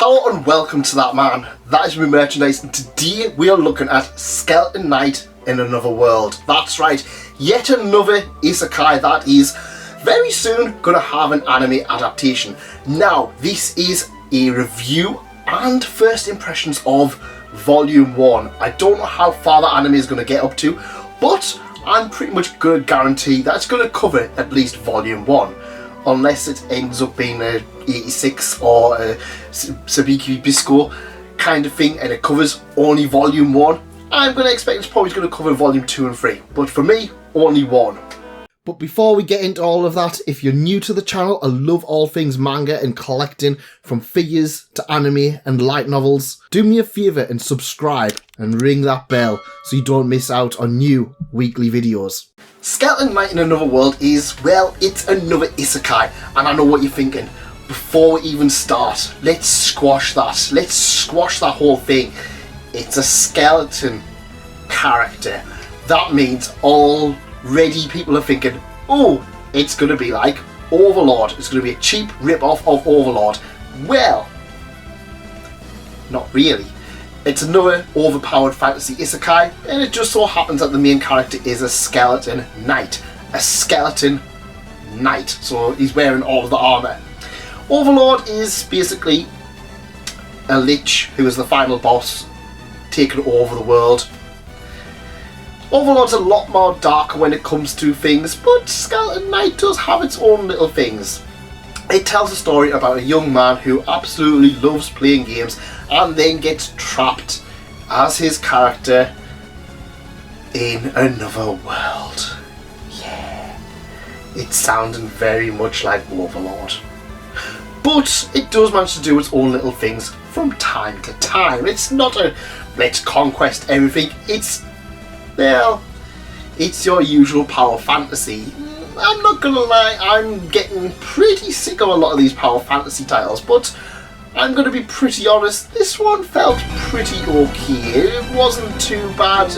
Hello and welcome to That Man. That is my merchandise, and today we are looking at Skeleton Knight in Another World. That's right, yet another isekai that is very soon going to have an anime adaptation. Now, this is a review and first impressions of Volume 1. I don't know how far the anime is going to get up to, but I'm pretty much going to guarantee that it's going to cover at least Volume 1. Unless it ends up being a 86 or a Sabiki Bisco kind of thing and it covers only Volume 1. I'm going to expect it's probably going to cover Volume 2 and 3. But for me, only 1. But before we get into all of that, if you're new to the channel and love all things manga and collecting, from figures to anime and light novels, do me a favour and subscribe and ring that bell so you don't miss out on new weekly videos. Skeleton Knight in Another World is, well, it's another isekai, and I know what you're thinking. Before we even start, let's squash that. Let's squash that whole thing. It's a skeleton character. That means already people are thinking, oh, it's going to be like Overlord. It's going to be a cheap rip-off of Overlord. Well, not really. It's another overpowered fantasy isekai, and it just so happens that the main character is a skeleton knight. A skeleton knight, so he's wearing all of the armour. Overlord is basically a lich who is the final boss, taking over the world. Overlord's a lot more darker when it comes to things, but Skeleton Knight does have its own little things. It tells a story about a young man who absolutely loves playing games and then gets trapped as his character in another world. Yeah, it's sounding very much like Overlord. But it does manage to do its own little things from time to time. It's not a let's conquest everything. It's, well, it's your usual power fantasy. I'm not gonna lie, I'm getting pretty sick of a lot of these power fantasy titles, but I'm gonna be pretty honest, this one felt pretty okay. It wasn't too bad.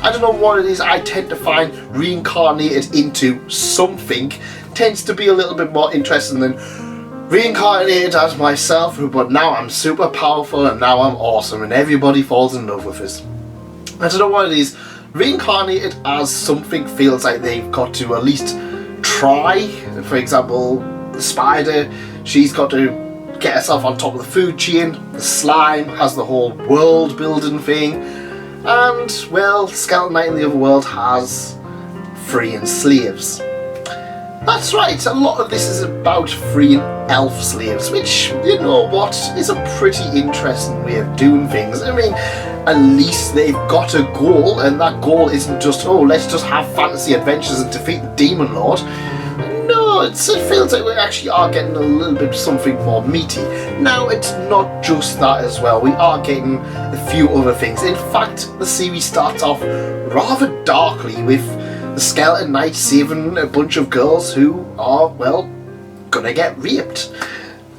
I don't know what it is, I tend to find reincarnated into something tends to be a little bit more interesting than reincarnated as myself, but now I'm super powerful and now I'm awesome and everybody falls in love with us. I don't know what it is. Reincarnated as something feels like they've got to at least try. For example, the spider, she's got to get herself on top of the food chain. The slime has the whole world building thing. And, well, Skeleton Knight in the Other World has freeing slaves. That's right, a lot of this is about freeing elf slaves, which, you know what, is a pretty interesting way of doing things. I mean, at least they've got a goal, and that goal isn't just, oh, let's just have fantasy adventures and defeat the Demon Lord. No, it feels like we actually are getting a little bit something more meaty. Now, it's not just that as well, we are getting a few other things. In fact, the series starts off rather darkly with the Skeleton Knight saving a bunch of girls who are, well, gonna get raped.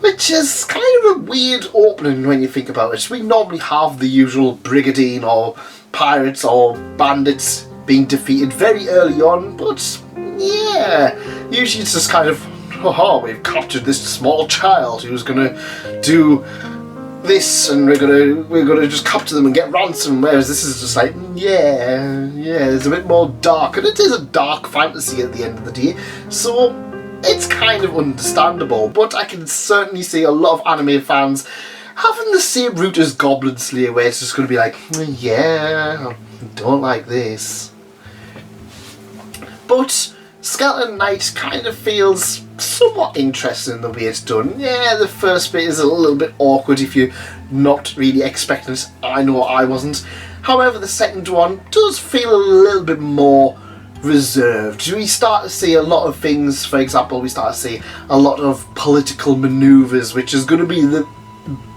Which is kind of a weird opening when you think about it. We normally have the usual brigandine or pirates or bandits being defeated very early on, but yeah, usually it's just kind of, oh, we've captured this small child who's gonna do this and we're gonna just capture them and get ransom, whereas this is just like, yeah, it's a bit more dark, and it is a dark fantasy at the end of the day, so it's kind of understandable. But I can certainly see a lot of anime fans having the same route as Goblin Slayer, where it's just going to be like, yeah, I don't like this. But Skeleton Knight kind of feels somewhat interesting in the way it's done. Yeah, the first bit is a little bit awkward if you're not really expecting it. I know I wasn't. However, the second one does feel a little bit more reserved. We start to see a lot of things. For example, we start to see a lot of political maneuvers, which is going to be the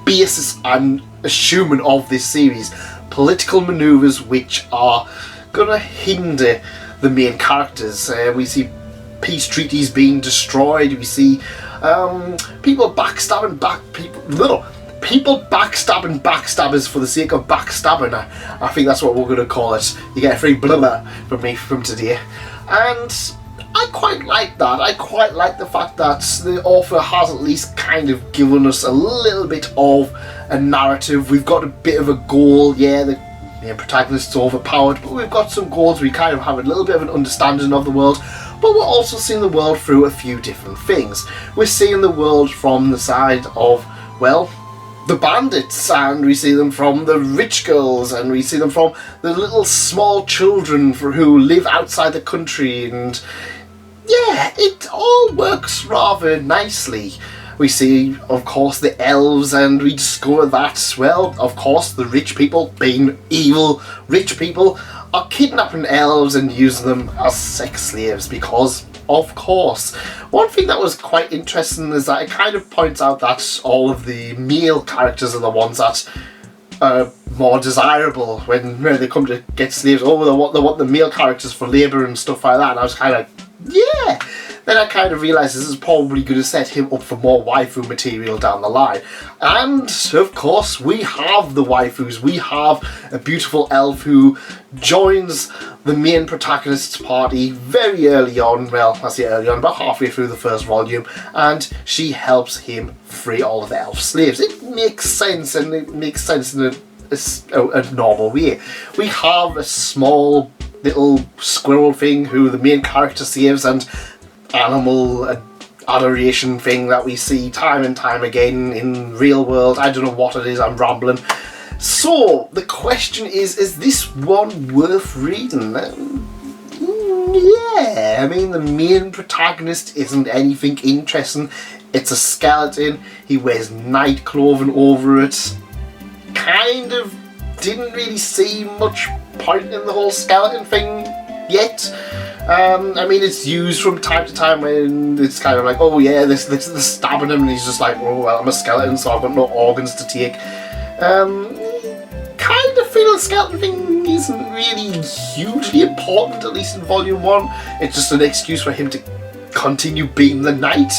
basis, I'm assuming, of this series. Political maneuvers which are going to hinder the main characters. We see peace treaties being destroyed. We see people backstabbing people backstabbing backstabbers for the sake of backstabbing. I think that's what we're going to call it. You get a free blah blah from me from today. And I I quite like that. I quite like the fact that the author has at least kind of given us a little bit of a narrative. We've got a bit of a goal. Yeah, the protagonist's overpowered, but we've got some goals. We kind of have a little bit of an understanding of the world, but we're also seeing the world through a few different things. We're seeing the world from the side of, well, the bandits, and we see them from the rich girls, and we see them from the little small children who live outside the country, and yeah, it all works rather nicely. We see, of course, the elves, and we discover that, well, of course, the rich people, being evil rich people, are kidnapping elves and using them as sex slaves because, of course. One thing that was quite interesting is that it kind of points out that all of the male characters are the ones that are more desirable when they come to get slaves. Oh, they want the male characters for labour and stuff like that, and I was kind of like, yeah! Then I kind of realised this is probably going to set him up for more waifu material down the line. And, of course, we have the waifus. We have a beautiful elf who joins the main protagonist's party very early on. Well, I say early on, about halfway through the first volume. And she helps him free all of the elf slaves. It makes sense, and it makes sense in a normal way. We have a small little squirrel thing who the main character saves, and animal adoration thing that we see time and time again in real world. I don't know what it is, I'm rambling. So the question is this one worth reading? Yeah, I mean, the main protagonist isn't anything interesting. It's a skeleton, he wears night clothing over it. Kind of didn't really see much point in the whole skeleton thing yet. I mean, it's used from time to time when it's kind of like, oh yeah, this stabbing him, and he's just like, oh well, I'm a skeleton, so I've got no organs to take. Kind of feel the skeleton thing isn't really hugely important, at least in volume 1. It's just an excuse for him to continue being the knight.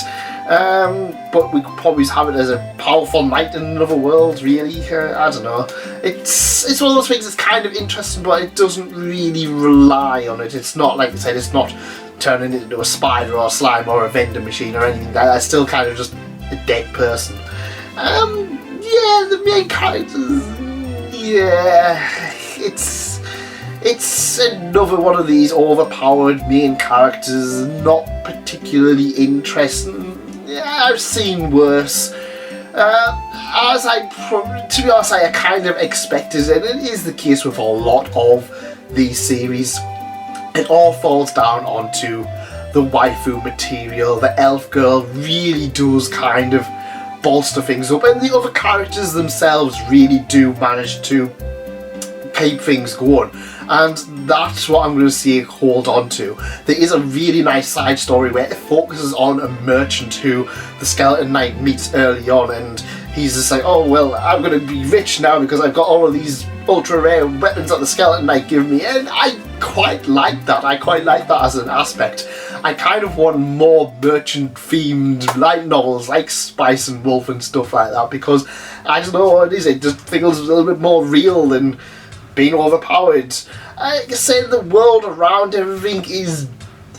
But we could probably have it as a powerful knight in another world, really. I don't know. It's one of those things that's kind of interesting, but it doesn't really rely on it. It's not, like I said, it's not turning it into a spider or a slime or a vending machine or anything like that. It's still kind of just a dead person. Yeah, the main characters, yeah, it's another one of these overpowered main characters, not particularly interesting. Yeah, I've seen worse. To be honest, I kind of expected it. It is the case with a lot of these series. It all falls down onto the waifu material. The elf girl really does kind of bolster things up, and the other characters themselves really do manage to keep things going, and that's what I'm going to see hold on to. There is a really nice side story where it focuses on a merchant who the skeleton knight meets early on, and he's just like, oh well, I'm going to be rich now because I've got all of these ultra rare weapons that the skeleton knight give me, and I quite like that. I quite like that as an aspect. I kind of want more merchant themed light novels like Spice and Wolf and stuff like that, because I don't know what it is, it just feels a little bit more real than being overpowered. Like I said, the world around everything is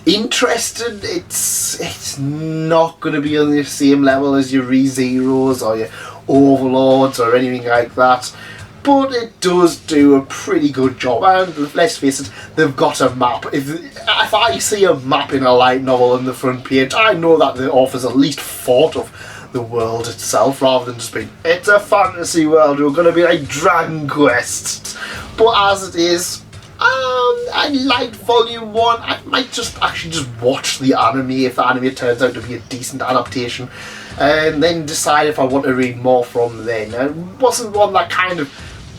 interesting. It's not going to be on the same level as your ReZeros or your Overlords or anything like that, but it does do a pretty good job. And let's face it, they've got a map. If I see a map in a light novel on the front page, I know that the author's at least thought of the world itself, rather than just being, it's a fantasy world, we're going to be like Dragon Quest. But as it is, I liked volume 1. I might just watch the anime if the anime turns out to be a decent adaptation, and then decide if I want to read more from then. It wasn't one that kind of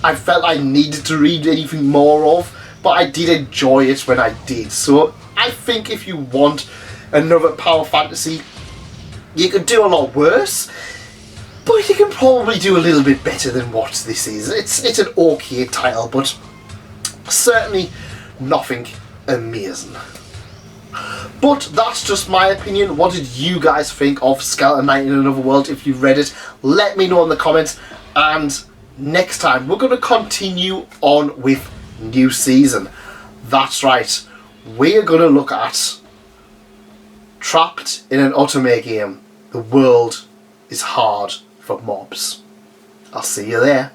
I felt I needed to read anything more of, but I did enjoy it when I did. So I think if you want another power fantasy, you could do a lot worse, but you can probably do a little bit better than what this is. It's an okay title, but certainly nothing amazing. But that's just my opinion. What did you guys think of Skeleton Knight in Another World? If you read it, let me know in the comments. And next time we're going to continue on with new season. That's right, we're going to look at trapped in an otome game. The world is hard for mobs. I'll see you there.